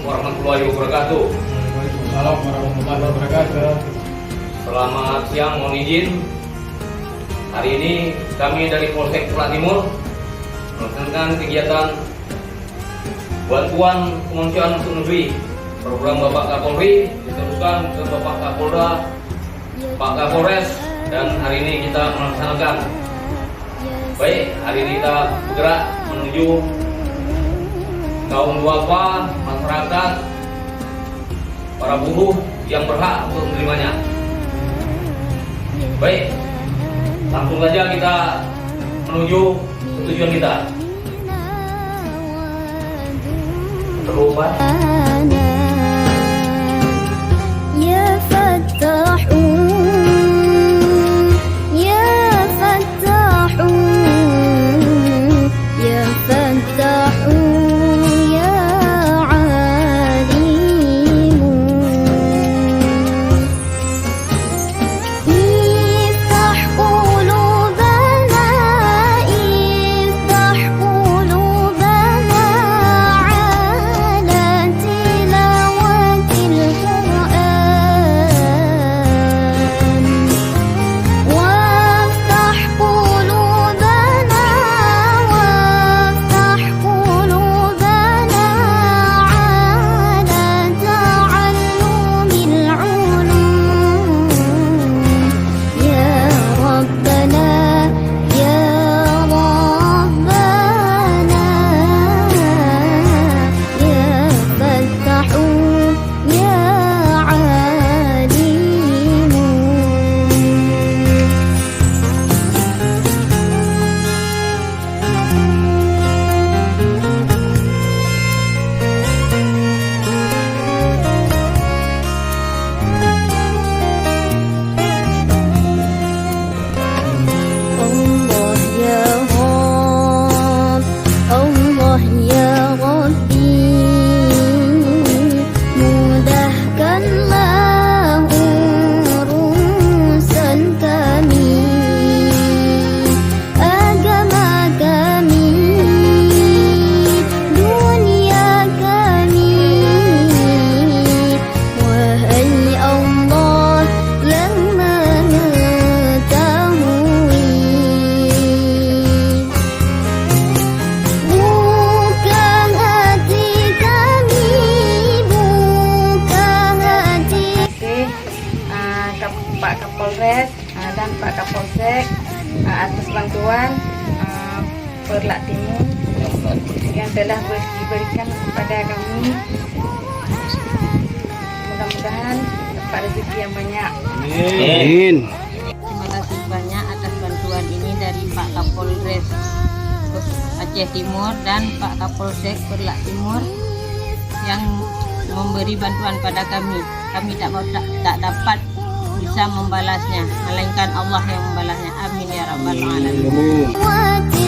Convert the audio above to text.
warahmatullahi wabarakatuh. Waalaikumsalam warahmatullahi wabarakatuh. Selamat siang, mohon izin. Hari ini kami dari Polsek Perlak Timur melaksanakan kegiatan bantuan kemanusiaan untuk negeri. Program Bapak Kapolri diteruskan ke Bapak Kapolda, Pak Kapolres, dan hari ini kita melaksanakan. Baik, hari ini kita bergerak menuju kaum duafa, masyarakat, para buruh yang berhak untuk menerimanya. Baik, langsung saja kita menuju tujuan kita. Terlupa. Pak Kapolres dan Pak Kapolsek atas bantuan Perlak Timur yang telah diberikan kepada kami. Mudah-mudahan dapat rezeki yang banyak. Amin. Terima kasih banyak atas bantuan ini dari Pak Kapolres Aceh Timur dan Pak Kapolsek Perlak Timur yang memberi bantuan pada kami. Kami tak dapat bisa membalasnya, melainkan Allah yang membalasnya. Amin ya rabbal alamin.